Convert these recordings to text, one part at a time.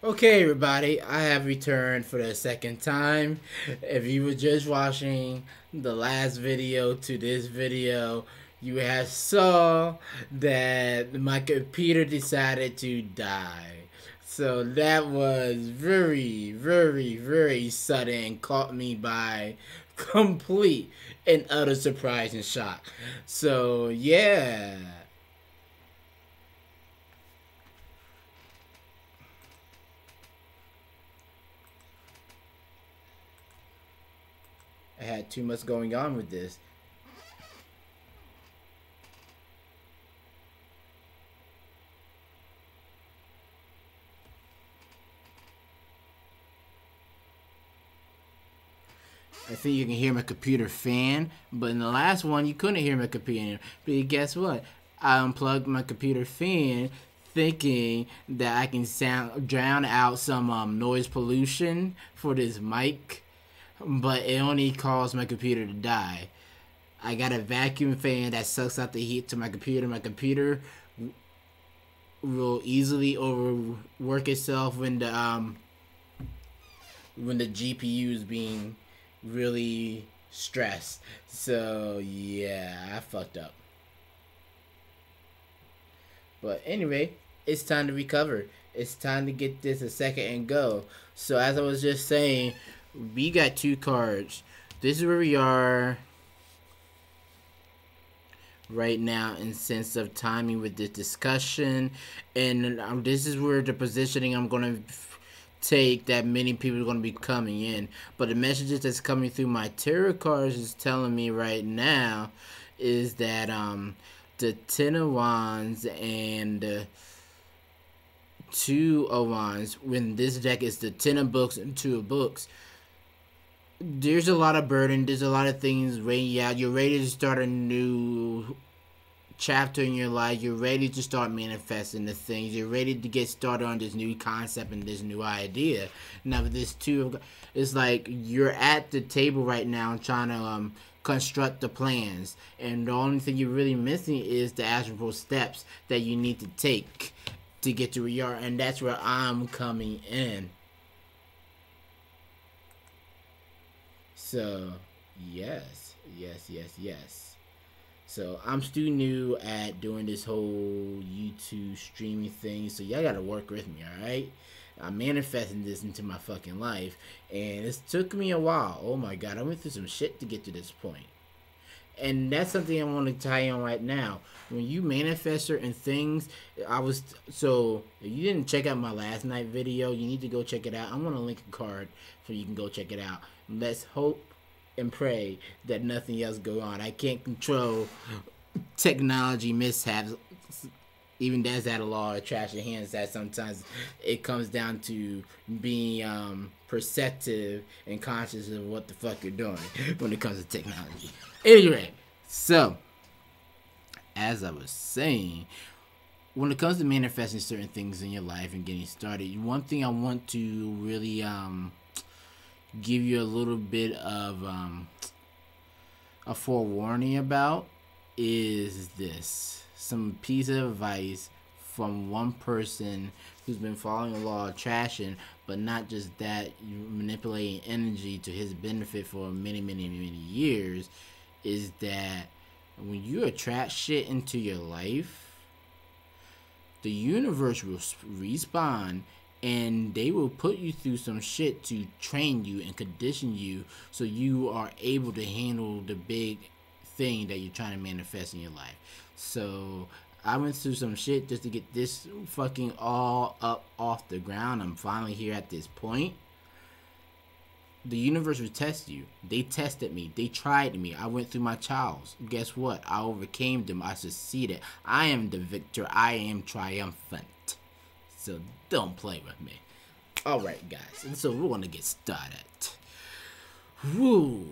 Okay, everybody, I have returned for the second time. If you were just watching the last video to this video, you have saw that my computer decided to die. So that was very, very, very sudden and caught me by complete and utter surprise and shock. So yeah. I had too much going on with this. I think you can hear my computer fan, but in the last one you couldn't hear my computer. But guess what? I unplugged my computer fan, thinking that I can drown out some noise pollution for this mic, but it only caused my computer to die. I got a vacuum fan that sucks out the heat to my computer. My computer will easily overwork itself when the GPU is being really stressed. So yeah, I fucked up. But anyway, it's time to recover. It's time to get this a second and go. So as I was just saying, we got two cards. This is where we are right now in sense of timing with this discussion, and this is where the positioning I'm gonna take that many people are going to be coming in. But the messages that's coming through my tarot cards is telling me right now is that the Ten of Wands and the Two of Wands, when this deck is the Ten of Books and Two of Books, there's a lot of burden, there's a lot of things weighing out. You're ready to start a new chapter in your life. You're ready to start manifesting the things. You're ready to get started on this new concept and this new idea. Now with this too, it's like you're at the table right now trying to construct the plans, and the only thing you're really missing is the actionable steps that you need to take to get to where you are, and that's where I'm coming in. So yes, yes, yes, yes. So I'm still new at doing this whole YouTube streaming thing, so y'all gotta work with me, alright? I'm manifesting this into my fucking life, and it took me a while. Oh my god, I went through some shit to get to this point. And that's something I want to tie on right now. When you manifest certain things, so if you didn't check out my last night video, you need to go check it out. I'm gonna link a card so you can go check it out. Let's hope and pray that nothing else go on. I can't control technology mishaps. Even that's at a law of attraction hands that sometimes it comes down to being perceptive and conscious of what the fuck you're doing when it comes to technology. Anyway, so as I was saying, when it comes to manifesting certain things in your life and getting started, one thing I want to really give you a little bit of a forewarning about is this. Some piece of advice from one person who's been following the law of attraction, but not just that, manipulating energy to his benefit for many, many, many years, is that when you attract shit into your life, the universe will respond, and they will put you through some shit to train you and condition you so you are able to handle the big thing that you're trying to manifest in your life. So I went through some shit just to get this fucking all up off the ground. I'm finally here at this point. The universe will test you. They tested me. They tried me. I went through my trials. Guess what? I overcame them. I succeeded. I am the victor. I am triumphant. So don't play with me. Alright, guys. And so we're going to get started. Woo.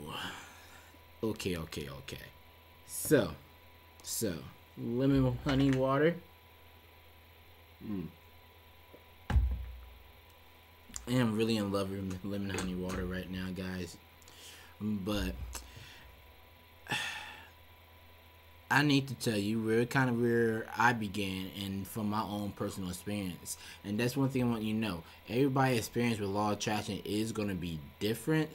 Okay. So, lemon honey water. I am really in love with lemon honey water right now, guys. But I need to tell you where I began and from my own personal experience. And that's one thing I want you to know. Everybody's experience with law of attraction is going to be different,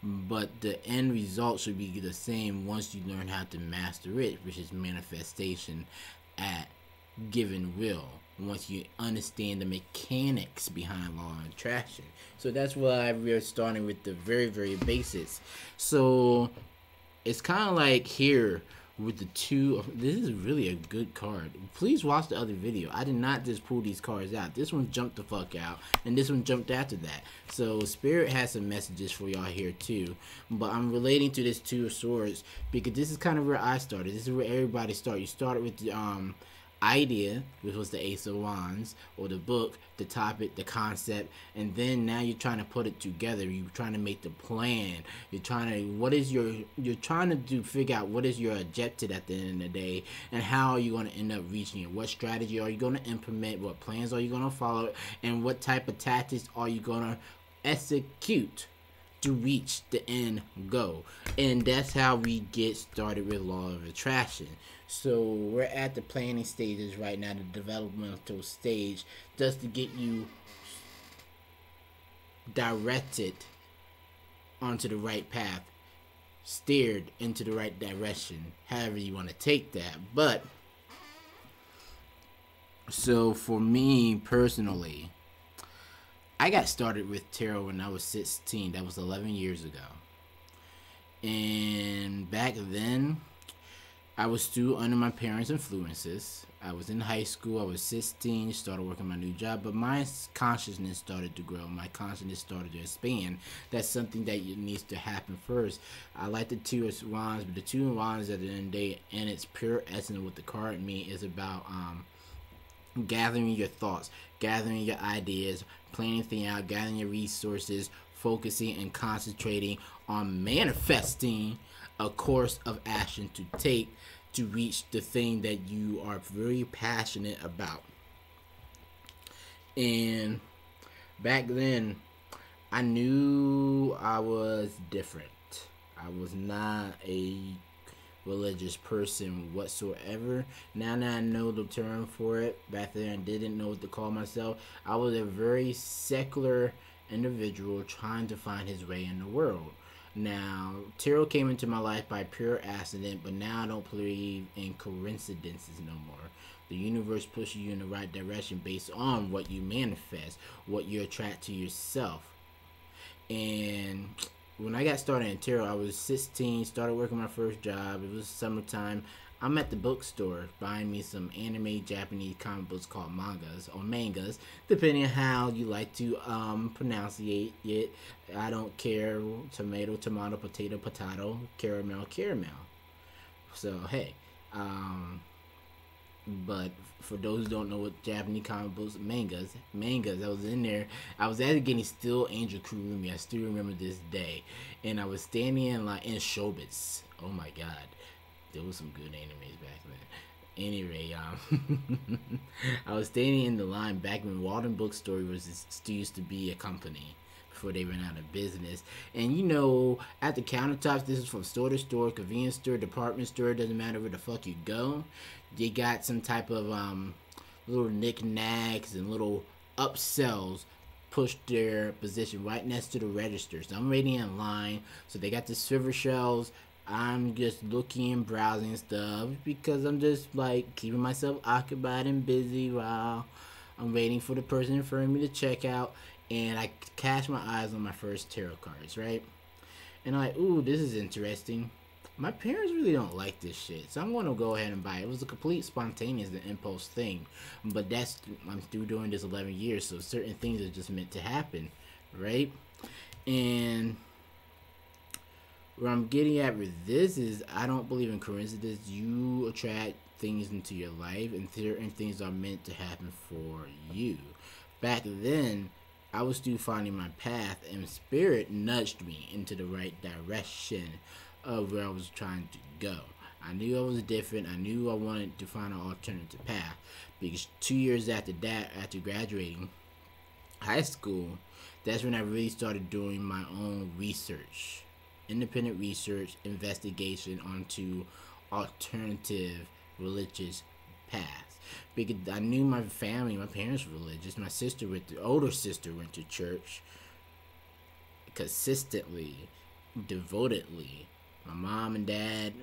but the end result should be the same once you learn how to master it, which is manifestation at given will. Once you understand the mechanics behind law of attraction. So that's why we're starting with the very, very basics. So it's kind of like here with the two. This is really a good card. Please watch the other video. I did not just pull these cards out. This one jumped the fuck out, and this one jumped after that. So Spirit has some messages for y'all here too. But I'm relating to this Two of Swords because this is kind of where I started. This is where everybody started. You started with the idea, which was the Ace of Wands, or the book, the topic, the concept, and then now you're trying to put it together. You're trying to make the plan. You're trying to figure out what is your objective at the end of the day, and how are you going to end up reaching it. What strategy are you going to implement? What plans are you going to follow? And what type of tactics are you going to execute to reach the end goal? And that's how we get started with law of attraction. So we're at the planning stages right now, the developmental stage, just to get you directed onto the right path, steered into the right direction, however you want to take that. But so for me personally, I got started with tarot when I was 16. That was 11 years ago. And back then, I was still under my parents' influences. I was in high school. I was 16, started working my new job, but my consciousness started to grow. My consciousness started to expand. That's something that needs to happen first. I like the Two of Wands, but the Two of Wands at the end of the day, and its pure essence, what the card means is about gathering your thoughts, gathering your ideas, planning things out, gathering your resources, focusing and concentrating on manifesting a course of action to take to reach the thing that you are very passionate about. And back then, I knew I was different. I was not a religious person whatsoever. Now that I know the term for it, back then I didn't know what to call myself. I was a very secular individual trying to find his way in the world. Now, tarot came into my life by pure accident, but now I don't believe in coincidences no more. The universe pushes you in the right direction based on what you manifest, what you attract to yourself. And when I got started in tarot, I was 16, started working my first job. It was summertime. I'm at the bookstore buying me some anime Japanese comic books called mangas or mangas, depending on how you like to pronounce it. I don't care. Tomato, tomato, potato, potato, caramel, caramel. So hey, but for those who don't know what Japanese comic books, mangas, I was in there. I was actually getting Still Angel Kurumi. I still remember this day, and I was standing in line in Showbiz. Oh my god, there was some good animes back then. Anyway, I was standing in the line back when Walden Bookstore still used to be a company before they went out of business. And you know, at the countertops, this is from store to store, convenience store, department store, doesn't matter where the fuck you go. They got some type of little knickknacks and little upsells pushed their position right next to the registers. So I'm waiting in line. So they got the silver shells. I'm just looking, browsing stuff because I'm just like keeping myself occupied and busy while I'm waiting for the person in front of me to check out. And I catch my eyes on my first tarot cards, right? And I'm like, ooh, this is interesting. My parents really don't like this shit, so I'm going to go ahead and buy it. It was a complete spontaneous and impulse thing, but I'm still doing this 11 years, so certain things are just meant to happen, right? And what I'm getting at with this is I don't believe in coincidence. You attract things into your life, and certain things are meant to happen for you. Back then, I was still finding my path, and spirit nudged me into the right direction of where I was trying to go. I knew I was different. I knew I wanted to find an alternative path, because 2 years after that, after graduating high school, that's when I really started doing my own research, independent research, investigation onto alternative religious paths. Because I knew my family, my parents were religious. My sister went to, older sister went to church consistently, devotedly. My mom and dad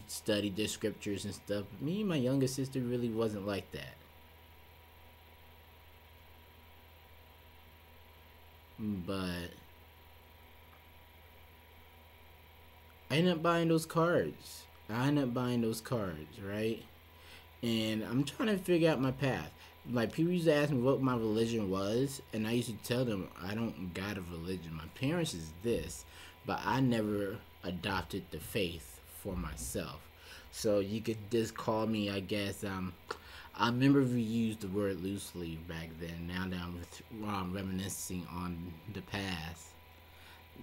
studied their scriptures and stuff. Me and my younger sister really wasn't like that. But I ended up buying those cards. I ended up buying those cards, right? And I'm trying to figure out my path. Like, people used to ask me what my religion was, and I used to tell them I don't got a religion. My parents is this, but I never adopted the faith for myself. So you could just call me, I guess. I remember we used the word loosely back then. Now that I'm reminiscing on the past,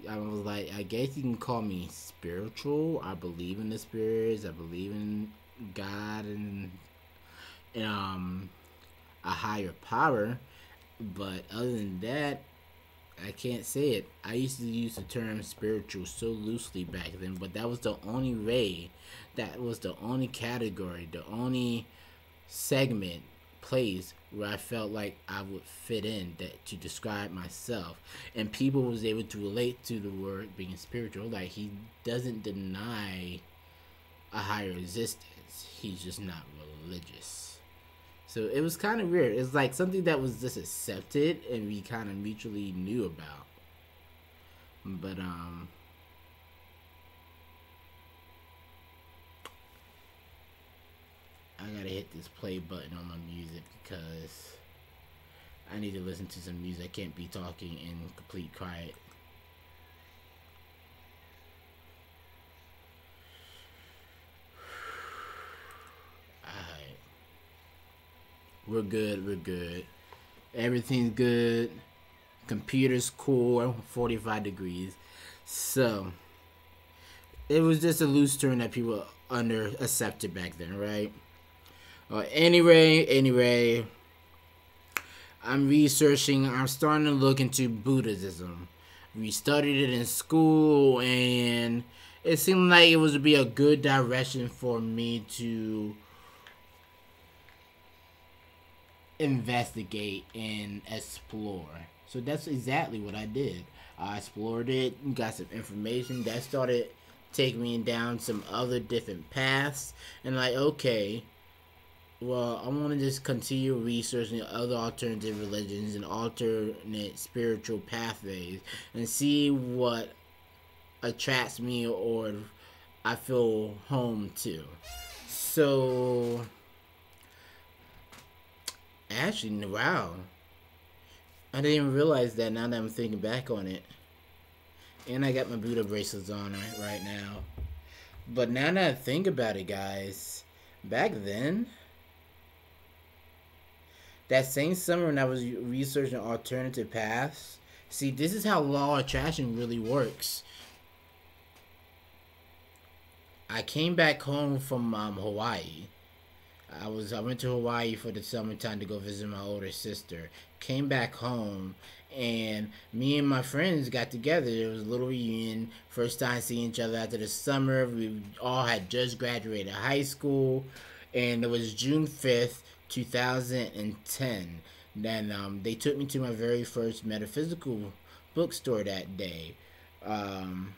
I was like, I guess you can call me spiritual. I believe in the spirits. I believe in God and um a higher power. But other than that, I can't say it. I used to use the term spiritual so loosely back then, but that was the only way, that was the only category, the only segment, place where I felt like I would fit in, that to describe myself, and people was able to relate to the word being spiritual. Like, he doesn't deny a higher existence. He's just not religious. So it was kind of weird. It's like something that was just accepted and we kind of mutually knew about. But I gotta hit this play button on my music because I need to listen to some music. I can't be talking in complete quiet. Alright. We're good, we're good. Everything's good. Computer's cool, 45 degrees. So, it was just a loose term that people under accepted back then, right? Anyway, I'm starting to look into Buddhism. We studied it in school, and it seemed like it was to be a good direction for me to investigate and explore. So that's exactly what I did. I explored it, got some information that started taking me down some other different paths, and like, okay, well, I want to just continue researching other alternative religions and alternate spiritual pathways and see what attracts me or I feel home to. So, actually, wow. I didn't even realize that now that I'm thinking back on it. And I got my Buddha bracelets on right now. But now that I think about it, guys, back then, that same summer when I was researching alternative paths, see, this is how law of attraction really works. I came back home from Hawaii. I went to Hawaii for the summertime to go visit my older sister. Came back home, and me and my friends got together. It was a little reunion. First time seeing each other after the summer. We all had just graduated high school, and it was June 5th, 2010. Then they took me to my very first metaphysical bookstore that day. Um,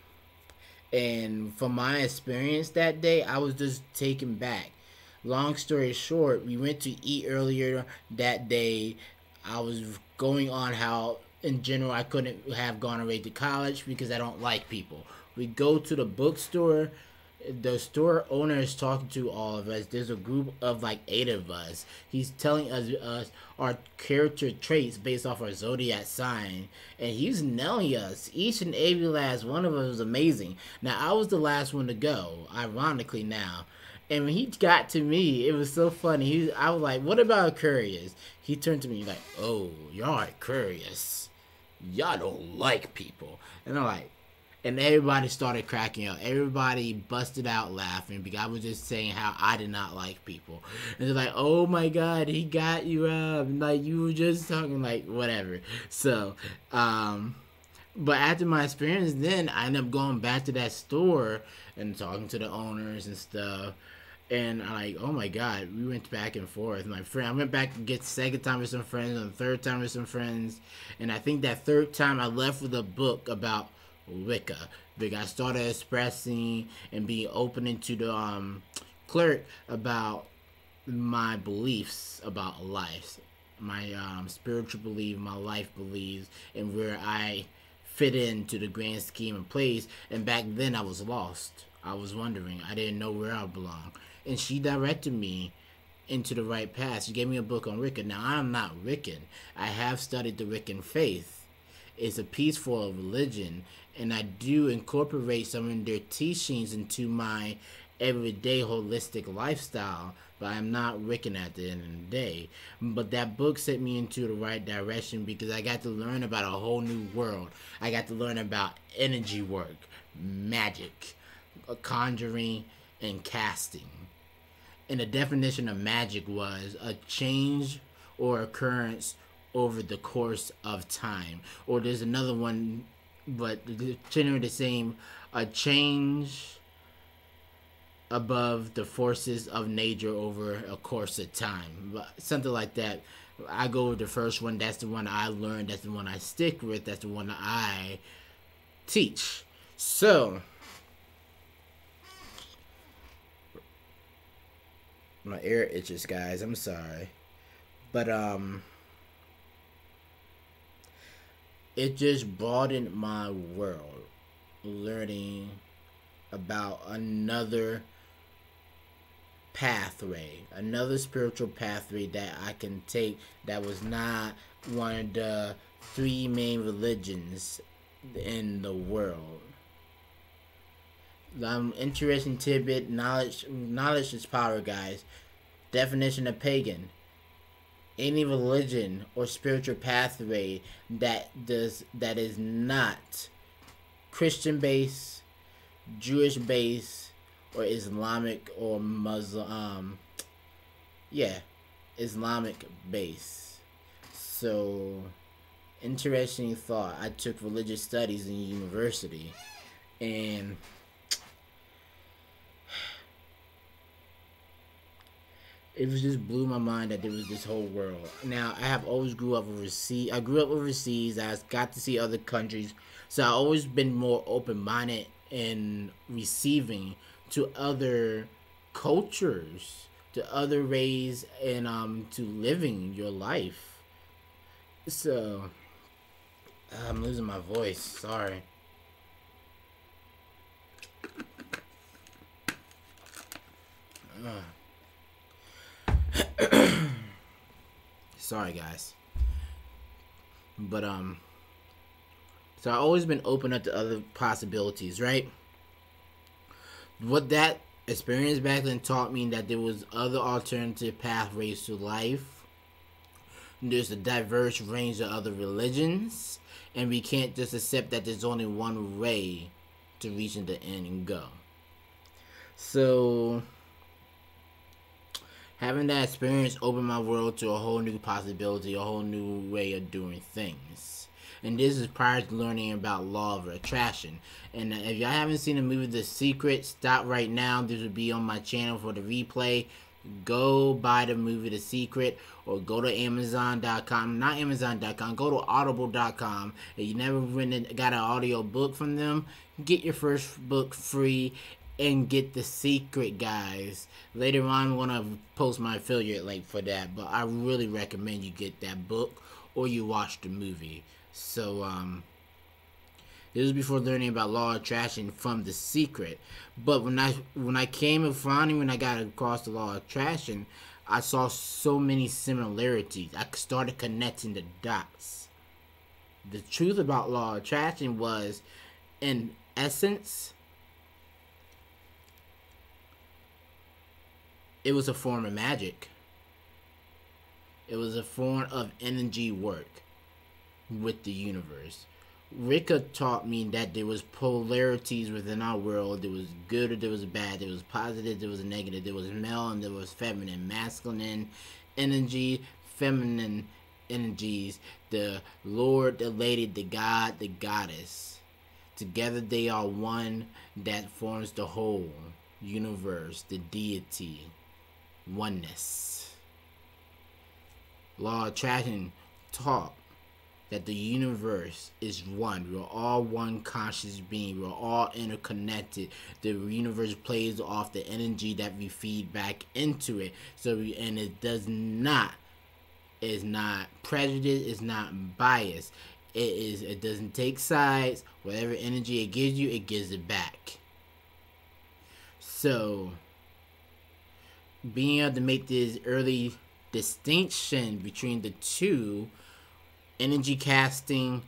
and from my experience that day, I was just taken back. Long story short, we went to eat earlier that day. I was going on how, in general, I couldn't have gone away to college because I don't like people. We go to the bookstore. The store owner is talking to all of us. There's a group of like 8 of us. He's telling us our character traits based off our zodiac sign, and he's nailing us. Each and every last one of us was amazing. Now I was the last one to go, ironically now. And when he got to me, it was so funny. I was like, "What about Aquarius?" He turned to me like, "Oh, y'all Aquarius. Y'all don't like people." And I'm like, and everybody started cracking up. Everybody busted out laughing because I was just saying how I did not like people. And they're like, "Oh my God, he got you up. Like, you were just talking," like, whatever. So, But after my experience, then I ended up going back to that store and talking to the owners and stuff. And I like, oh my god, we went back and forth. My friend, I went back to get second time with some friends, and the third time with some friends, and I think that third time I left with a book about Wicca. Because I started expressing and being open into the clerk about my beliefs about life, my spiritual belief, my life beliefs, and where I fit into the grand scheme of place. And back then, I was lost. I was wondering. I didn't know where I belonged, and she directed me into the right path. She gave me a book on Wicca. Now I'm not Wiccan. I have studied the Wiccan faith. It's a peaceful religion, and I do incorporate some of their teachings into my everyday holistic lifestyle, but I'm not Wiccan at the end of the day. But that book set me into the right direction because I got to learn about a whole new world. I got to learn about energy work, magic, conjuring, and casting. And the definition of magic was a change or occurrence over the course of time. Or there's another one, but generally the same, a change above the forces of nature over a course of time. But something like that. I go with the first one. That's the one I learned. That's the one I stick with. That's the one I teach. So, my ear itches, guys. I'm sorry. But, it just broadened my world. Learning about another pathway, another spiritual pathway that I can take that was not one of the three main religions in the world. Interesting tidbit, knowledge is power, guys. Definition of pagan: any religion or spiritual pathway that is not Christian based, Jewish based, or Islamic or Muslim, yeah, Islamic base. So, interesting thought. I took religious studies in university, and it was just blew my mind that there was this whole world. Now, I have always grew up overseas. I grew up overseas. I got to see other countries, so I've always been more open minded and receiving to other cultures, to other ways, and to living your life. So I'm losing my voice. Sorry. Sorry, guys. But so I've always been open up to other possibilities, right? What that experience back then taught me that there was other alternative pathways to life. There's a diverse range of other religions, and we can't just accept that there's only one way to reaching the end and go. So having that experience opened my world to a whole new possibility, a whole new way of doing things. And this is prior to learning about law of attraction. And if y'all haven't seen the movie The Secret, stop right now. This will be on my channel for the replay. Go buy the movie The Secret, or go to Amazon.com. Not Amazon.com. Go to Audible.com. If you never got an audio book from them, get your first book free and get The Secret, guys. Later on, I'm going to post my affiliate link for that. But I really recommend you get that book or you watch the movie. So, this was before learning about law of attraction from The Secret. But when I came and finally when I got across the law of attraction, I saw so many similarities. I started connecting the dots. The truth about law of attraction was, in essence, it was a form of magic. It was a form of energy work with the universe. Wicca taught me that there was polarities within our world. There was good or there was bad. There was positive, there was negative. There was male and there was feminine. Masculine energy, feminine energies, the Lord, the Lady, the God, the Goddess. Together they are one that forms the whole universe, the deity, oneness. Law of attraction taught that the universe is one. We're all one conscious being. We're all interconnected. The universe plays off the energy that we feed back into it. And it does not, is not prejudiced, it's not biased. It doesn't take sides. Whatever energy it gives you, it gives it back. So being able to make this early distinction between the two, energy casting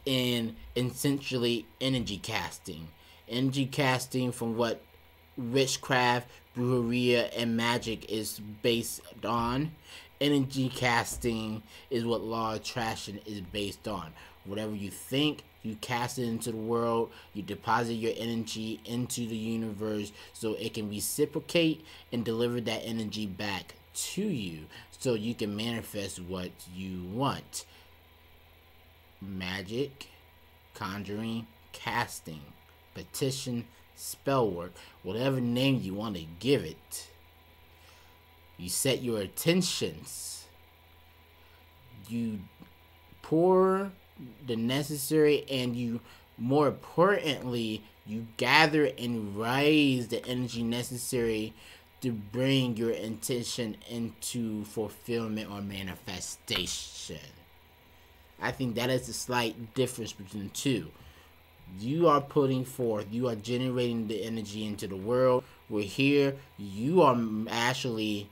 and essentially energy casting. Energy casting, from what witchcraft, brujeria, and magic is based on. Energy casting is what law of attraction is based on. Whatever you think, you cast it into the world. You deposit your energy into the universe so it can reciprocate and deliver that energy back to you so you can manifest what you want. Magic, conjuring, casting, petition, spell work, whatever name you want to give it. You set your intentions. You pour the necessary, and you, more importantly, you gather and raise the energy necessary to bring your intention into fulfillment or manifestation. I think that is the slight difference between the two. You are putting forth, you are generating the energy into the world. We're here, you are actually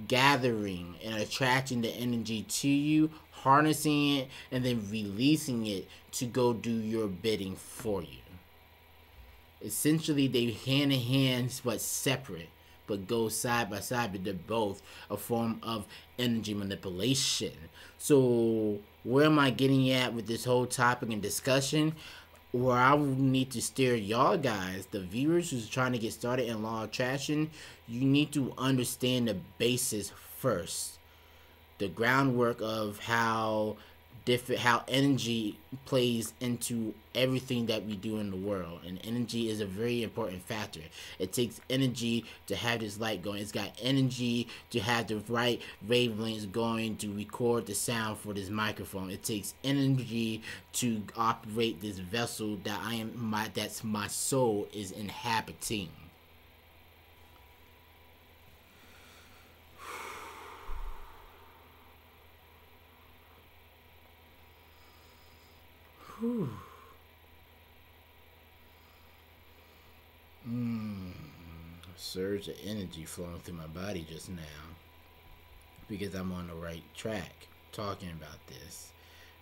gathering and attracting the energy to you, harnessing it, and then releasing it to go do your bidding for you. Essentially, they hand in hand but separate, but go side by side, but they're both a form of energy manipulation. So where am I getting at with this whole topic and discussion? Where I need to steer y'all guys, the viewers who's trying to get started in law of attraction, you need to understand the basis first. The groundwork of how energy plays into everything that we do in the world. And energy is a very important factor. It takes energy to have this light going. It's got energy to have the right wavelengths going to record the sound for this microphone. It takes energy to operate this vessel that that's my soul is inhabiting. Whew. Surge of energy flowing through my body just now because I'm on the right track talking about this.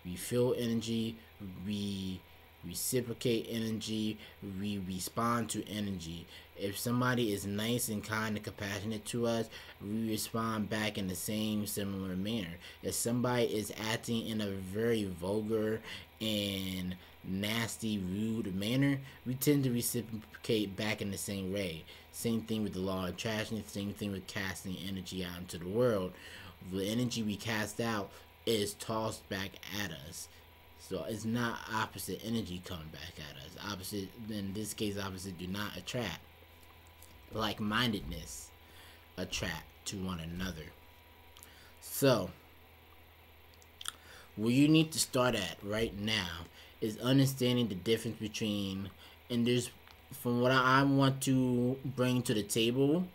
We feel energy, we reciprocate energy, we respond to energy. If somebody is nice and kind and compassionate to us, we respond back in the same similar manner. If somebody is acting in a very vulgar and nasty, rude manner, we tend to reciprocate back in the same way. Same thing with the law of attraction, same thing with casting energy out into the world. The energy we cast out is tossed back at us. So it's not opposite energy coming back at us. Opposite, in this case, opposite do not attract. Like-mindedness attract to one another. So, where you need to start at right now is understanding the difference between, and there's, from what I want to bring to the table,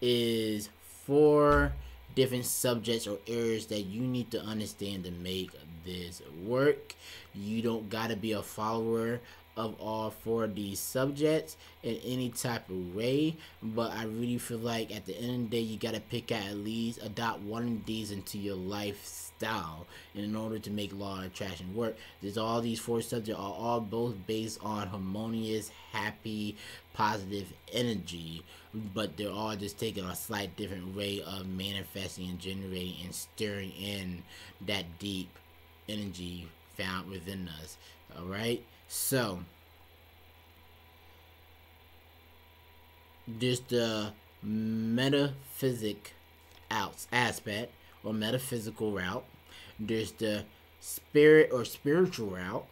is 4 different subjects or areas that you need to understand to make this work. You don't gotta be a follower of all 4 of these subjects in any type of way, but I really feel like at the end of the day you gotta pick out, at least adopt one of these into your lifestyle in order to make law of attraction work. There's all these 4 subjects are all both based on harmonious, happy, positive energy, but they're all just taking a slight different way of manifesting and generating and stirring in that deep energy found within us. Alright? So, there's the metaphysic aspect, or metaphysical route. There's the spirit or spiritual route.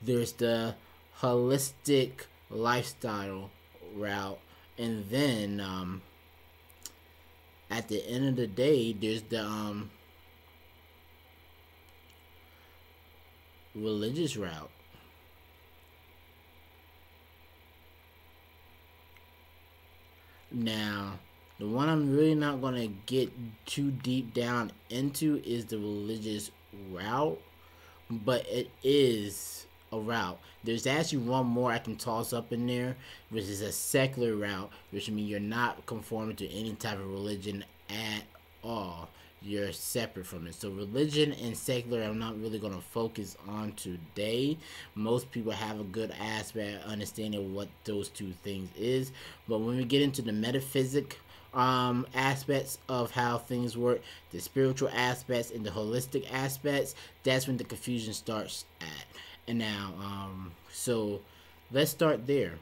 There's the holistic lifestyle route. And then at the end of the day, there's the religious route. Now, the one I'm really not going to get too deep down into is the religious route, but it is a route. There's actually one more I can toss up in there, which is a secular route, which means you're not conforming to any type of religion at all. You're separate from it. So religion and secular, I'm not really going to focus on today. Most people have a good aspect of understanding what those two things is. But when we get into the metaphysic aspects of how things work, the spiritual aspects and the holistic aspects, that's when the confusion starts at. And now, so let's start there.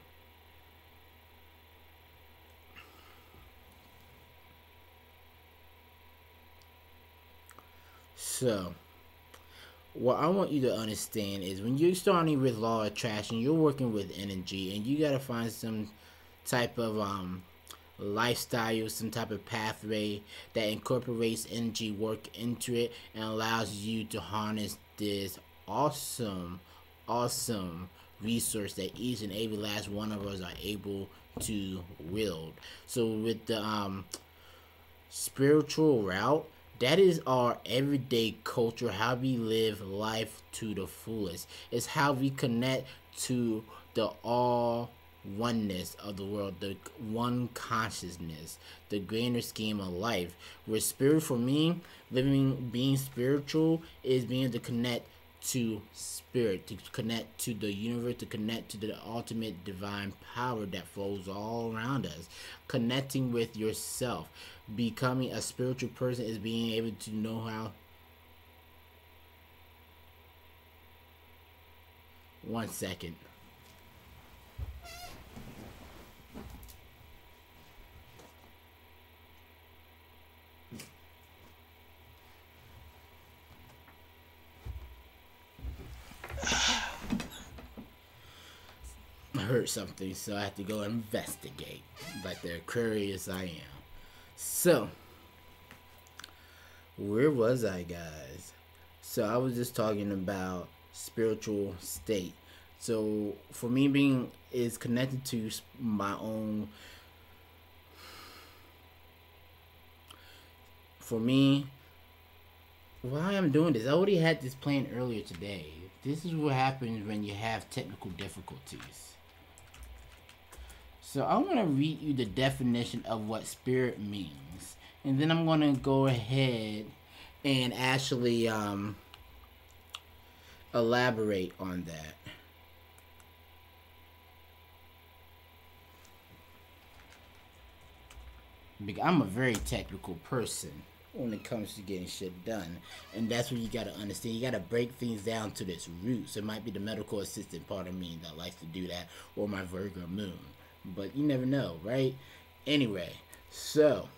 So, what I want you to understand is when you're starting with law of attraction, you're working with energy, and you gotta find some type of lifestyle, some type of pathway that incorporates energy work into it and allows you to harness this awesome, awesome resource that each and every last one of us are able to wield. So with the spiritual route, that is our everyday culture, how we live life to the fullest. It's how we connect to the all oneness of the world, the one consciousness, the grander scheme of life. Where spirit, for me, living, being spiritual, is being able to connect to spirit, to connect to the universe, to connect to the ultimate divine power that flows all around us. Connecting with yourself. Becoming a spiritual person is being able to know how. One second. I heard something, so I have to go investigate. Like the curious I am. So, where was I, guys? So, I was just talking about spiritual state. So, for me, being is connected to my own. For me, why I'm doing this, I already had this planned earlier today. This is what happens when you have technical difficulties. So I want to read you the definition of what spirit means, and then I'm going to go ahead and actually elaborate on that. Because I'm a very technical person when it comes to getting shit done, and that's what you got to understand. You got to break things down to its roots. It might be the medical assistant part of me that likes to do that, or my Virgo moon, but you never know, right? Anyway, so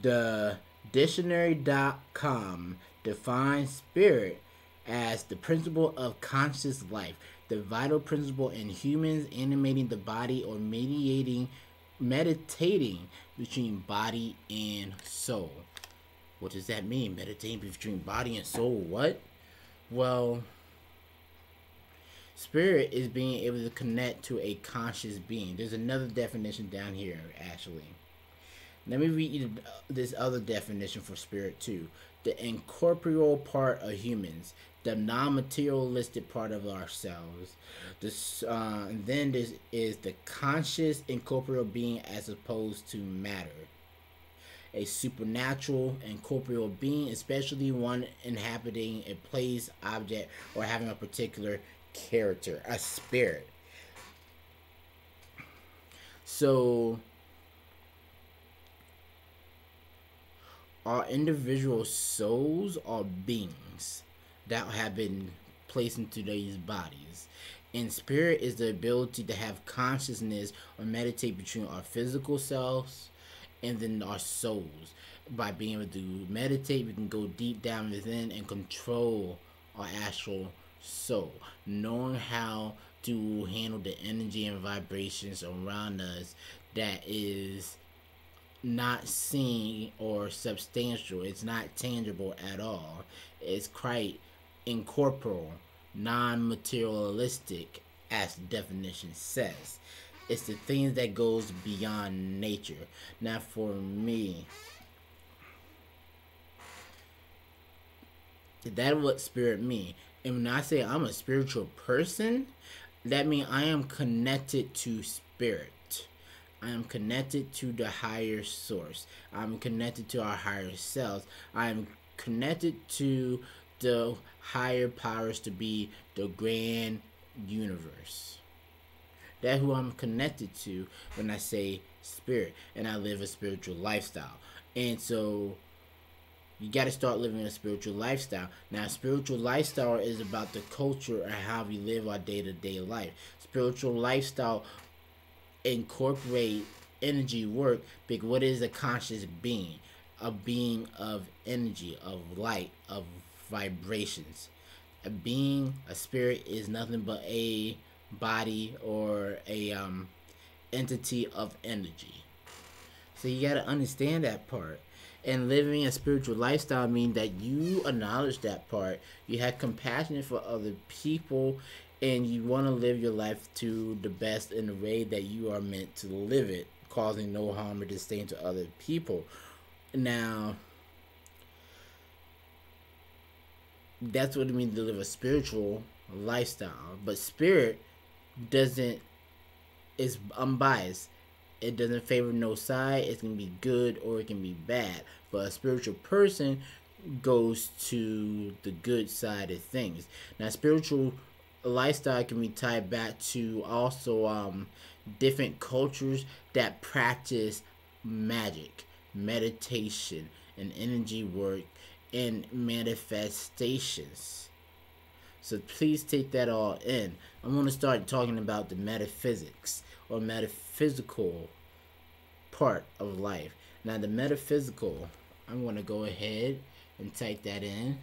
the dictionary.com defines spirit as the principle of conscious life, the vital principle in humans animating the body or meditating between body and soul. What does that mean? Meditating between body and soul? What? Well, spirit is being able to connect to a conscious being. There's another definition down here, actually. Let me read you this other definition for spirit too. The incorporeal part of humans, the non-materialistic part of ourselves. This, then this is the conscious incorporeal being as opposed to matter. A supernatural incorporeal being, especially one inhabiting a place, object, or having a particular character, a spirit. So our individual souls are beings that have been placed into these bodies. And spirit is the ability to have consciousness or meditate between our physical selves and then our souls. By being able to meditate, we can go deep down within and control our astral soul, knowing how to handle the energy and vibrations around us that is not seen or substantial. It's not tangible at all. It's quite incorporeal, non-materialistic, as the definition says. It's the things that goes beyond nature. Now, for me, that's what spirit mean. And when I say I'm a spiritual person, that means I am connected to spirit. I am connected to the higher source. I'm connected to our higher selves. I am connected to the higher powers to be the grand universe. That's who I'm connected to when I say spirit. And I live a spiritual lifestyle. And so you got to start living a spiritual lifestyle. Now, spiritual lifestyle is about the culture and how we live our day-to-day life. Spiritual lifestyle incorporate energy work because what is a conscious being? A being of energy, of light, of vibrations. A being, a spirit is nothing but a body or a entity of energy. So you got to understand that part. And living a spiritual lifestyle means that you acknowledge that part. You have compassion for other people, and you want to live your life to the best in the way that you are meant to live it, causing no harm or disdain to other people. Now, that's what it means to live a spiritual lifestyle. But spirit doesn't is unbiased. It doesn't favor no side. It can be good or it can be bad. But a spiritual person goes to the good side of things. Now, spiritual lifestyle can be tied back to also different cultures that practice magic, meditation, and energy work and manifestations. So please take that all in. I'm going to start talking about the metaphysics or metaphysical part of life. Now, the metaphysical, I'm going to go ahead and type that in.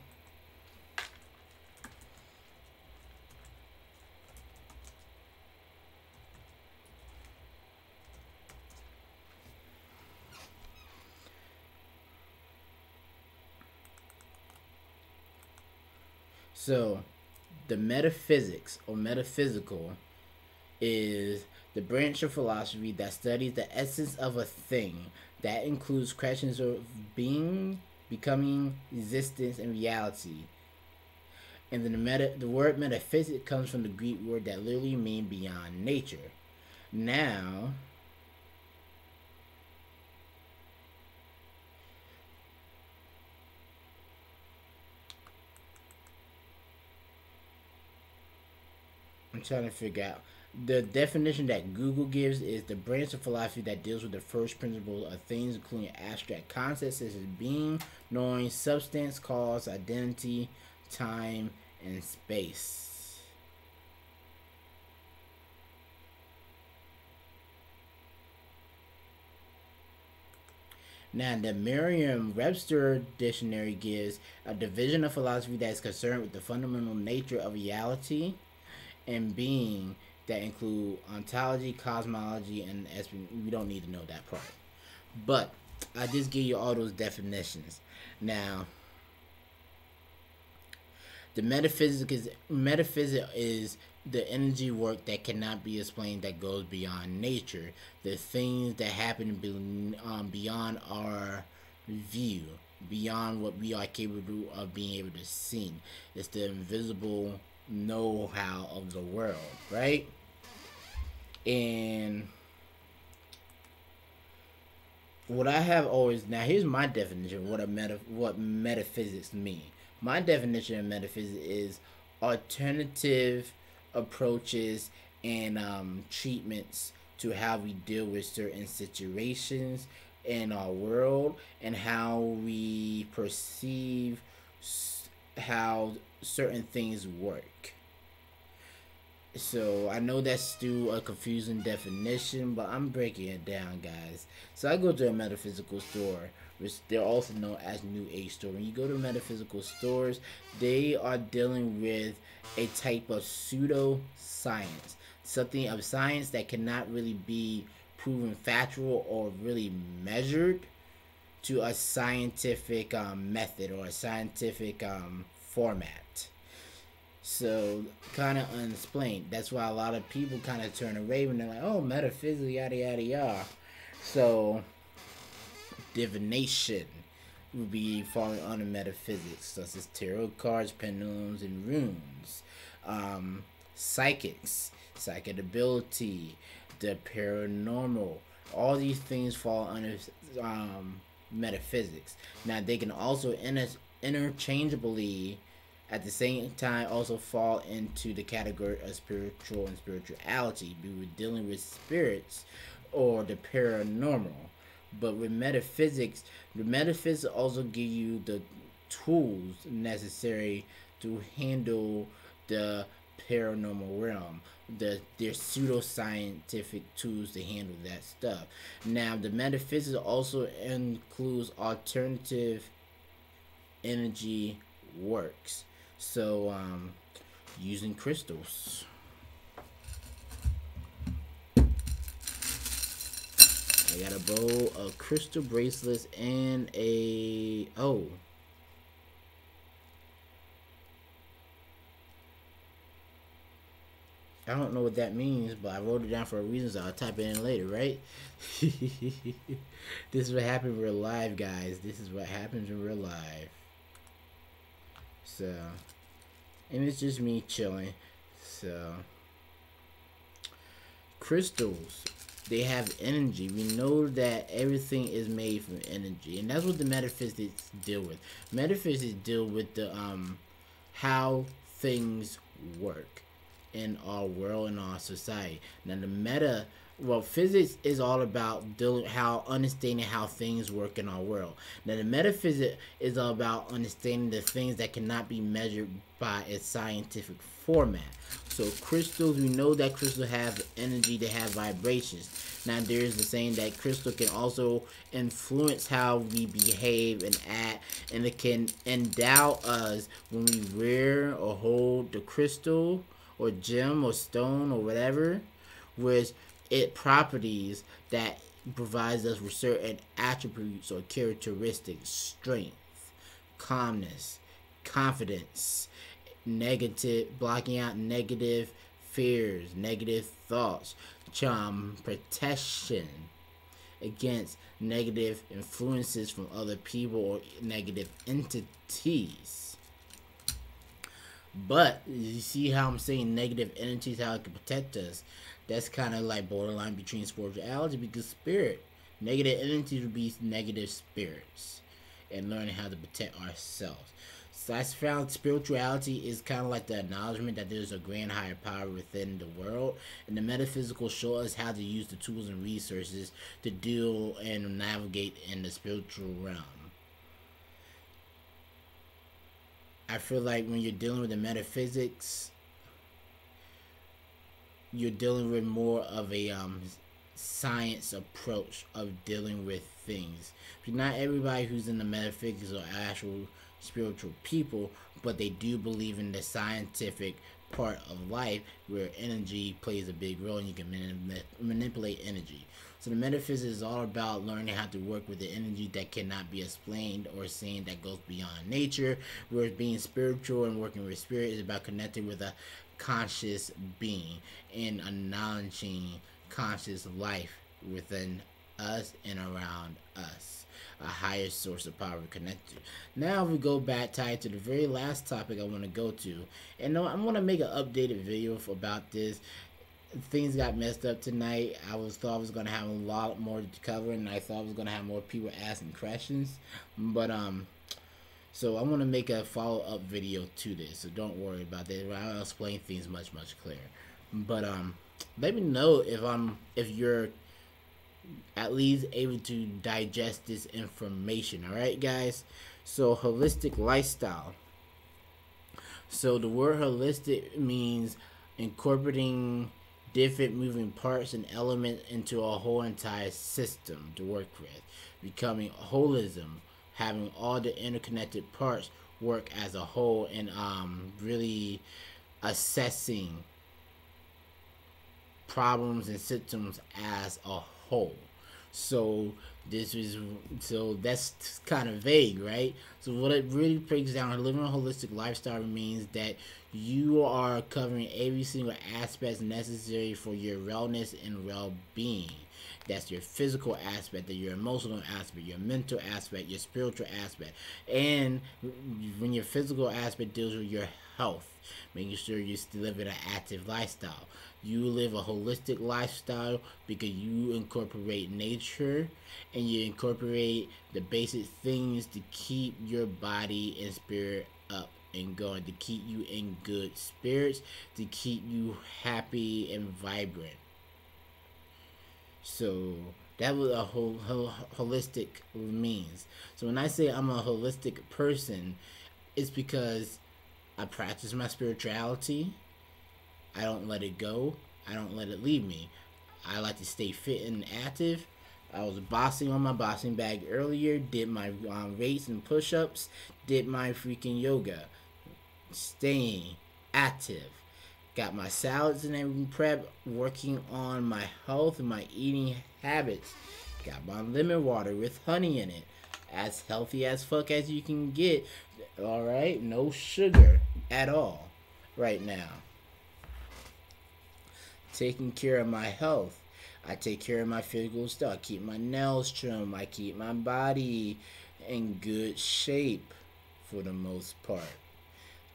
So, the metaphysics or metaphysical is the branch of philosophy that studies the essence of a thing. That includes questions of being, becoming, existence, and reality. And then the word metaphysics comes from the Greek word that literally means beyond nature. Now, I'm trying to figure out. The definition that Google gives is the branch of philosophy that deals with the first principles of things, including abstract concepts such as being, knowing, substance, cause, identity, time, and space. Now, the Merriam-Webster dictionary gives a division of philosophy that is concerned with the fundamental nature of reality and being that include ontology, cosmology, and we don't need to know that part. But I just give you all those definitions. Now, the metaphysics is the energy work that cannot be explained that goes beyond nature. The things that happen beyond our view, beyond what we are capable of being able to see. It's the invisible know-how of the world, right? And what I have always now here's my definition of what metaphysics mean. My definition of metaphysics is alternative approaches and treatments to how we deal with certain situations in our world and how we perceive how certain things work. So I know that's still a confusing definition, but I'm breaking it down, guys. So I go to a metaphysical store, which they're also known as New Age store. When you go to metaphysical stores, they are dealing with a type of pseudo science, something of science that cannot really be proven factual or really measured to a scientific method or a scientific format. So kind of unexplained. That's why a lot of people kind of turn away when they're like, "Oh, metaphysics, yada yada yada." So divination would be falling under metaphysics, such as tarot cards, pendulums, and runes. Psychics, psychic ability, the paranormal. All these things fall under metaphysics. Now they can also interchangeably at the same time also fall into the category of spiritual and spirituality. We were dealing with spirits or the paranormal. But with metaphysics, the metaphysics also give you the tools necessary to handle the paranormal realm. There's pseudoscientific tools to handle that stuff. Now, the metaphysics also includes alternative energy works. So, using crystals. I got a bowl of crystal bracelets and a I don't know what that means, but I wrote it down for a reason, so I'll type it in later, right? This is what happens in real life, guys. This is what happens in real life. So, and it's just me chilling. So, crystals, they have energy. We know that everything is made from energy, and that's what the metaphysics deal with. Metaphysics deal with the how things work in our world and our society. Now physics is all about understanding how things work in our world. Now the metaphysics is all about understanding the things that cannot be measured by a scientific format. So crystals, we know that crystals have energy, they have vibrations. Now there's the saying that crystal can also influence how we behave and act, and it can endow us when we wear or hold the crystal or gem or stone or whatever, with it properties that provides us with certain attributes or characteristics: strength, calmness, confidence, negative, blocking out negative fears, negative thoughts, charm, protection against negative influences from other people or negative entities. But you see how I'm saying negative entities, how it can protect us. That's kind of like borderline between spirituality, because negative entities would be negative spirits, and learning how to protect ourselves. So I found spirituality is kind of like the acknowledgement that there's a grand higher power within the world, and the metaphysical show us how to use the tools and resources to deal and navigate in the spiritual realm. I feel like when you're dealing with the metaphysics, you're dealing with more of a science approach of dealing with things. But not everybody who's in the metaphysics are actual spiritual people, but they do believe in the scientific part of life where energy plays a big role and you can manipulate energy. So the metaphysics is all about learning how to work with the energy that cannot be explained or seen, that goes beyond nature, whereas being spiritual and working with spirit is about connecting with a conscious being and acknowledging conscious life within us and around us, a higher source of power connected. Now we go back tied to the very last topic I want to go to, and I'm going to make an updated video about this. Things got messed up tonight. Thought I was gonna have a lot more to cover, and I thought I was gonna have more people asking questions, but so I want to make a follow-up video to this, so don't worry about that. I'll explain things much clearer. But let me know if you're at least able to digest this information. All right, guys. So holistic lifestyle. So the word holistic means incorporating different moving parts and elements into a whole entire system to work with, becoming holism, having all the interconnected parts work as a whole, and really assessing problems and symptoms as a whole. So this is so that's kind of vague, right? So what it really breaks down, living a holistic lifestyle means that you are covering every single aspect necessary for your wellness and well-being. That's your physical aspect, that your emotional aspect, your mental aspect, your spiritual aspect. And when your physical aspect deals with your health, making sure you still live in an active lifestyle. You live a holistic lifestyle because you incorporate nature and you incorporate the basic things to keep your body and spirit up and going, to keep you in good spirits, to keep you happy and vibrant. So that was a holistic means. So when I say I'm a holistic person, it's because I practice my spirituality. I don't let it go. I don't let it leave me. I like to stay fit and active. I was bossing on my boxing bag earlier, did my weights and push ups, did my freaking yoga. Staying active. Got my salads and everything prep, working on my health and my eating habits. Got my lemon water with honey in it. As healthy as fuck as you can get. Alright? No sugar at all right now. Taking care of my health. I take care of my physical stuff. I keep my nails trimmed. I keep my body in good shape for the most part.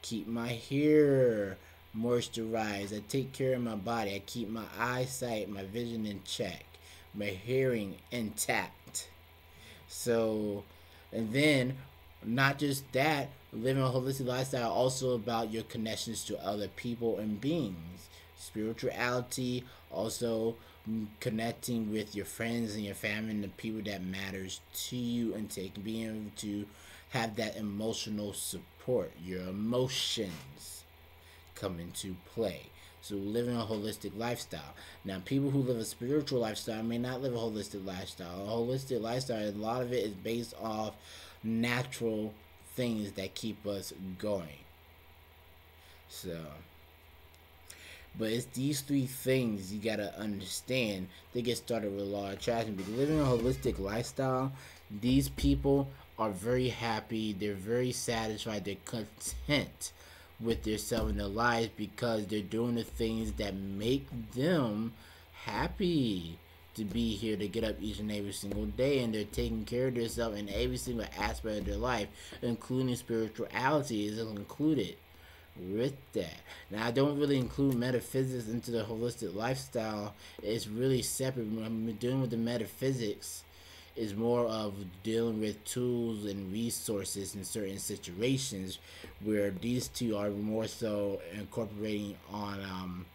Keep my hair moisturized. I take care of my body. I keep my eyesight, my vision in check, my hearing intact. So, and then not just that, living a holistic lifestyle also about your connections to other people and beings. Spirituality, also connecting with your friends and your family and the people that matters to you, and being able to have that emotional support. Your emotions come into play. So living a holistic lifestyle. Now, people who live a spiritual lifestyle may not live a holistic lifestyle. A holistic lifestyle, a lot of it is based off natural things that keep us going. So, but it's these three things you gotta understand to get started with law of attraction. Because living a holistic lifestyle, these people are very happy, they're very satisfied, they're content with themselves and their lives because they're doing the things that make them happy to be here, to get up each and every single day, and they're taking care of themselves in every single aspect of their life, including spirituality is included with that. Now, I don't really include metaphysics into the holistic lifestyle. It's really separate. When I'm dealing with the metaphysics, is more of dealing with tools and resources in certain situations, where these two are more so incorporating on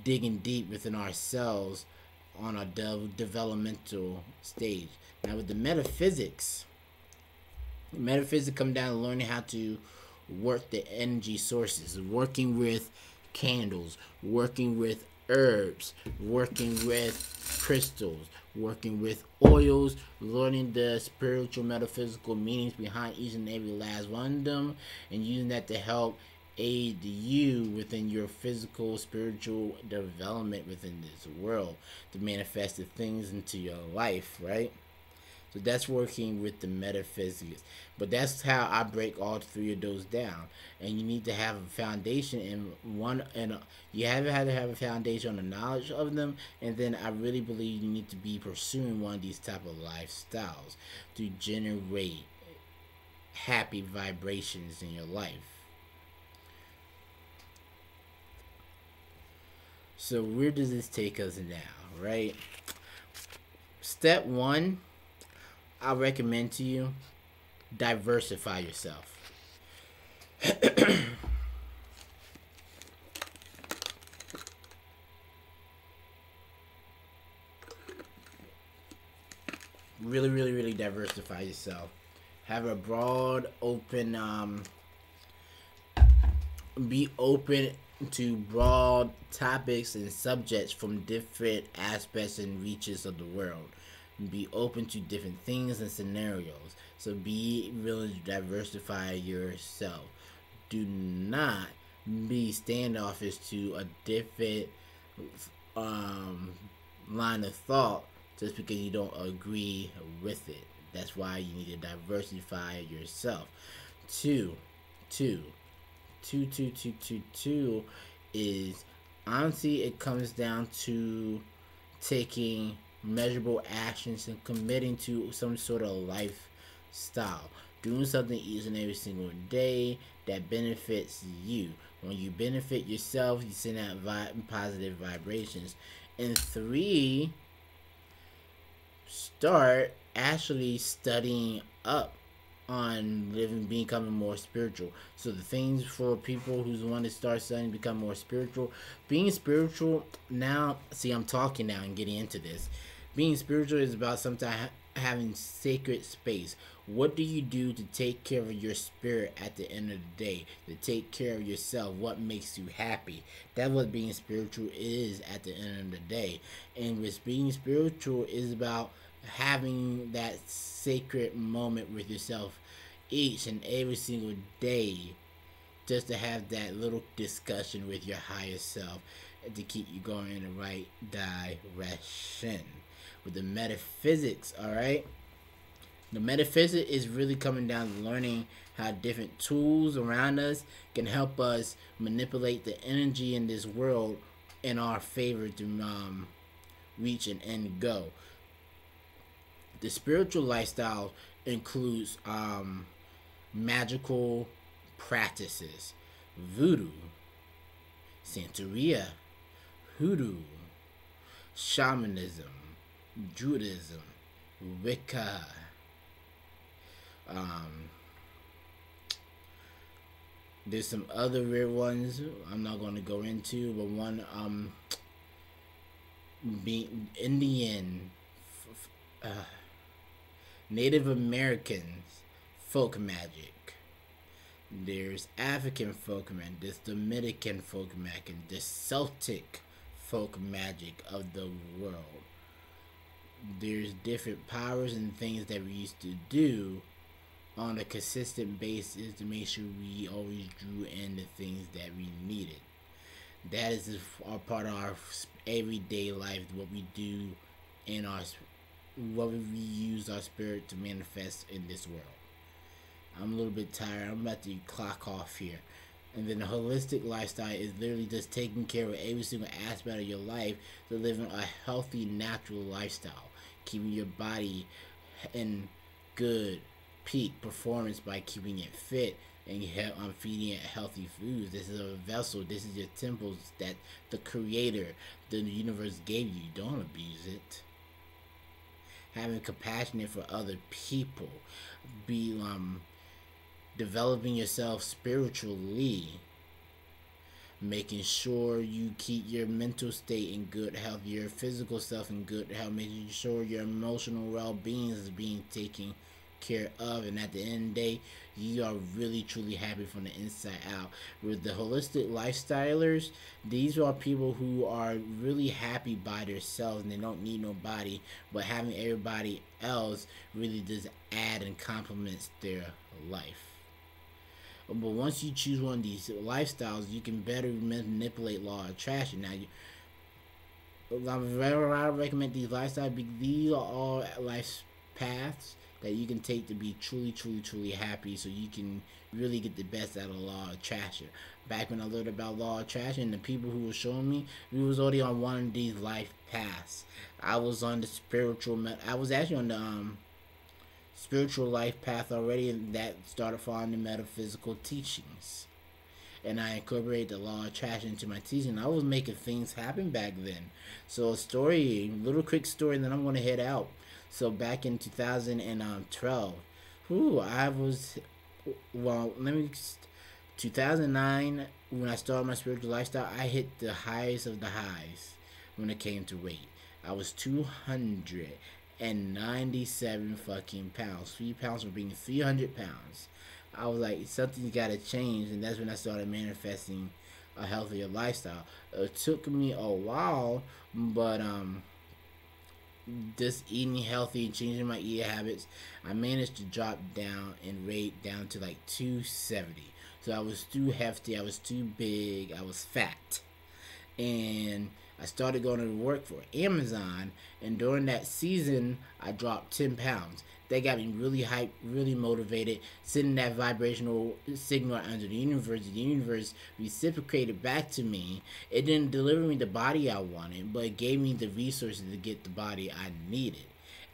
digging deep within ourselves on a developmental stage. Now, with the metaphysics come down to learning how to work the energy sources, working with candles, working with herbs, working with crystals, working with oils, learning the spiritual metaphysical meanings behind each and every last one of them, and using that to help aid you within your physical spiritual development within this world, to manifest the things into your life, right? So that's working with the metaphysics. But that's how I break all three of those down. And you need to have a foundation in one, and you have to have a foundation on the knowledge of them. And then I really believe you need to be pursuing one of these type of lifestyles to generate happy vibrations in your life. So where does this take us now, right? Step one, I recommend to you, diversify yourself. Really, really, really diversify yourself. Have a broad, open, be open to broad topics and subjects from different aspects and reaches of the world. Be open to different things and scenarios. So be willing to diversify yourself. Do not be standoffish to a different um, line of thought just because you don't agree with it. That's why you need to diversify yourself. Two, two, two is honestly it comes down to taking measurable actions and committing to some sort of lifestyle. Doing something each and every single day that benefits you. When you benefit yourself, you send out positive vibrations. And three, start actually studying up on living becoming more spiritual. So the things for people who want to start studying become more spiritual, being spiritual now, see I'm talking now and getting into this. Being spiritual is about sometimes having sacred space. What do you do to take care of your spirit at the end of the day? To take care of yourself, what makes you happy? That's what being spiritual is at the end of the day. And with being spiritual is about having that sacred moment with yourself each and every single day, just to have that little discussion with your higher self to keep you going in the right direction. With the metaphysics, all right, the metaphysics is really coming down to learning how different tools around us can help us manipulate the energy in this world in our favor to reach an end goal. The spiritual lifestyle includes magical practices, voodoo, Santeria, hoodoo, shamanism, Judaism, Wicca. Um, there's some other weird ones I'm not going to go into, but one being Indian, Native Americans folk magic. There's African folk magic. There's Dominican folk magic. There's Celtic folk magic of the world. There's different powers and things that we used to do on a consistent basis to make sure we always drew in the things that we needed. That is a part of our everyday life, what we do in our, what we use our spirit to manifest in this world. I'm a little bit tired. I'm about to clock off here. And then the holistic lifestyle is literally just taking care of every single aspect of your life to living a healthy, natural lifestyle. Keeping your body in good peak performance by keeping it fit and feeding it healthy foods. This is a vessel. This is your temples that the Creator, the universe gave you. Don't abuse it. Having compassion for other people. Be developing yourself spiritually, making sure you keep your mental state in good health, your physical self in good health, making sure your emotional well-being is being taken care of, and at the end of the day you are really truly happy from the inside out. With the holistic lifestylers, these are people who are really happy by themselves and they don't need nobody, but having everybody else really does add and complements their life. But once you choose one of these lifestyles, you can better manipulate law of attraction. Now, I recommend these lifestyles because these are all life paths that you can take to be truly, truly, truly happy, so you can really get the best out of law of attraction. Back when I learned about law of attraction, the people who were showing me, we was already on one of these life paths. I was on the I was actually on the spiritual life path already, and that started following the metaphysical teachings. And I incorporated the law of attraction into my teaching. I was making things happen back then. So a story, little quick story, and then I'm going to head out. So back in 2012, I was, well, 2009, when I started my spiritual lifestyle, I hit the highest of the highs when it came to weight. I was 297 fucking pounds. 3 pounds from being 300 pounds. I was like, something's got to change, and that's when I started manifesting a healthier lifestyle. It took me a while, but just eating healthy, changing my eating habits, I managed to drop down in weight down to like 270. So I was too hefty, I was too big, I was fat. And I started going to work for Amazon, and during that season, I dropped 10 pounds. That got me really hyped, really motivated, sending that vibrational signal under the universe reciprocated back to me. It didn't deliver me the body I wanted, but it gave me the resources to get the body I needed.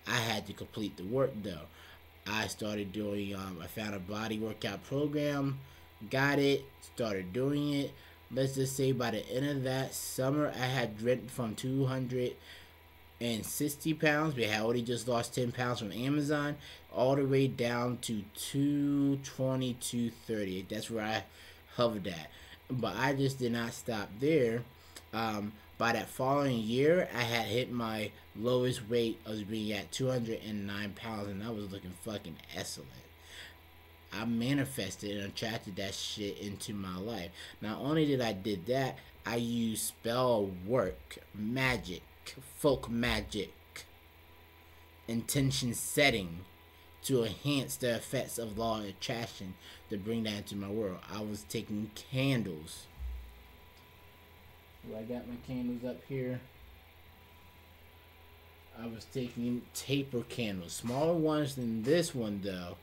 I had to complete the work though. I started doing, I found a body workout program, got it, started doing it. Let's just say by the end of that summer, I had dropped from 260 pounds. We had already just lost 10 pounds from Amazon, all the way down to 220, 230. That's where I hovered at. But I just did not stop there. By that following year, I had hit my lowest weight. I was being at 209 pounds, and I was looking fucking excellent. I manifested and attracted that shit into my life. Not only did I did that, I used spell work, magic, folk magic, intention setting to enhance the effects of law of attraction to bring that into my world. I was taking candles. I got my candles up here. I was taking taper candles, smaller ones than this one though,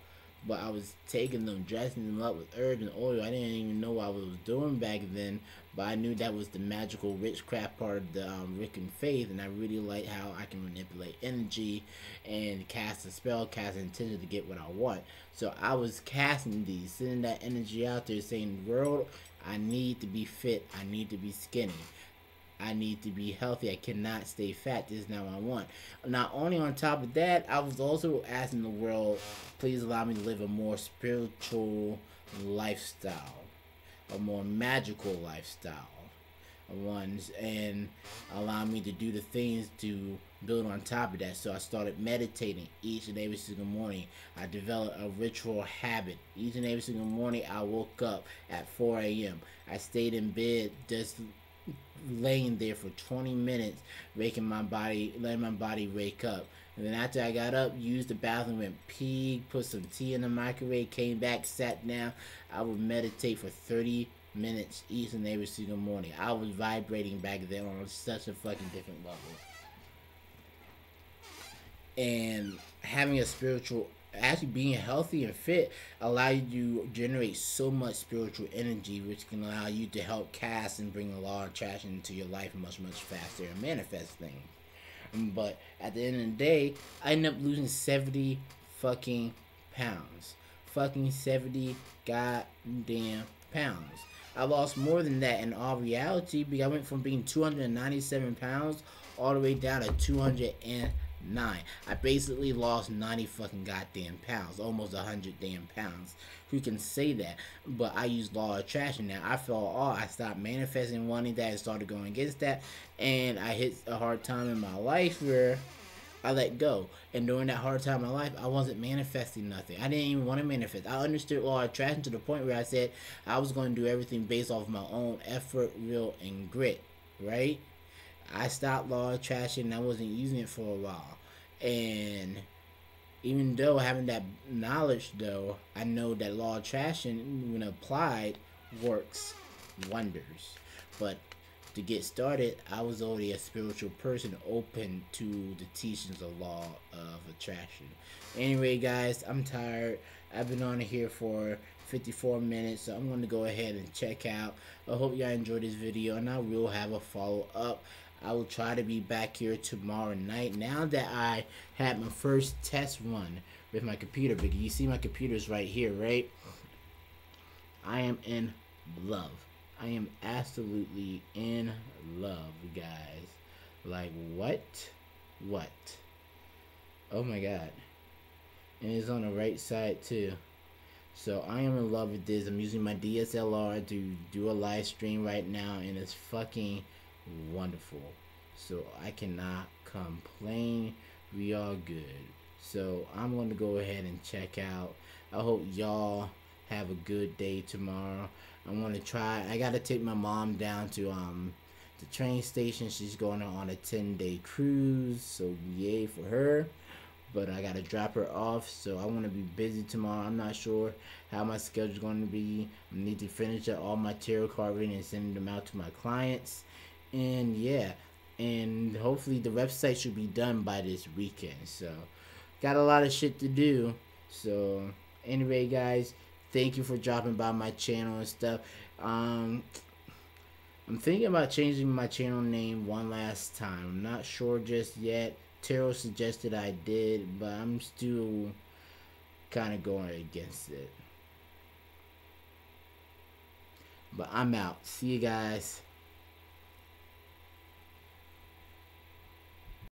but I was taking them, dressing them up with herbs and oil. I didn't even know what I was doing back then, but I knew that was the magical witchcraft part of the Wiccan faith, and I really liked how I can manipulate energy and cast a spell, cast an intention to get what I want. So I was casting these, sending that energy out there, saying, "World, I need to be fit. I need to be skinny. I need to be healthy. I cannot stay fat. This is not what I want." Not only on top of that, I was also asking the world, please allow me to live a more spiritual lifestyle, a more magical lifestyle, ones, and allow me to do the things to build on top of that. So I started meditating each and every single morning. I developed a ritual habit. Each and every single morning, I woke up at 4 a.m. I stayed in bed just laying there for 20 minutes, letting my body wake up. And then after I got up, used the bathroom, went pee, put some tea in the microwave, came back, sat down. I would meditate for 30 minutes each and every single morning. I was vibrating back then on such a fucking different level. And having a spiritual, actually being healthy and fit allow you to generate so much spiritual energy, which can allow you to help cast and bring a lot of attraction into your life much faster and manifest things. But at the end of the day, I ended up losing 70 fucking pounds. Fucking 70 goddamn pounds. I lost more than that in all reality, because I went from being 297 pounds all the way down to 209. I basically lost 90 fucking goddamn pounds, almost 100 damn pounds. Who can say that? But I used law of attraction now. I felt I stopped manifesting wanting that and started going against that, and I hit a hard time in my life where I let go. And during that hard time in my life, I wasn't manifesting nothing. I didn't even want to manifest. I understood law of attraction to the point where I said I was going to do everything based off my own effort, will, and grit, right? I stopped law of attraction and I wasn't using it for a while. And even though having that knowledge, though, I know that law of attraction, when applied, works wonders. But to get started, I was already a spiritual person open to the teachings of law of attraction. Anyway, guys, I'm tired. I've been on here for 54 minutes, so I'm going to go ahead and check out. I hope y'all enjoyed this video, and I will have a follow-up. I will try to be back here tomorrow night. Now that I had my first test run with my computer, because you see my computer's right here, right? I am in love. I am absolutely in love, guys. Like, what? What? Oh my god. And it's on the right side, too. So, I am in love with this. I'm using my DSLR to do a live stream right now, and it's fucking wonderful. So, I cannot complain. We are good. So, I'm going to go ahead and check out. I hope y'all have a good day tomorrow. I want to try. I gotta take my mom down to the train station. She's going on a 10-day cruise, so yay for her. But I gotta drop her off, so I want to be busy tomorrow. I'm not sure how my schedule's going to be. I need to finish up all my tarot card reading and send them out to my clients, and yeah, and hopefully the website should be done by this weekend. So, got a lot of shit to do. So, anyway, guys, thank you for dropping by my channel and stuff. Um, I'm thinking about changing my channel name one last time. I'm not sure just yet. Tarot suggested I did, but I'm still kind of going against it. But I'm out. See you guys.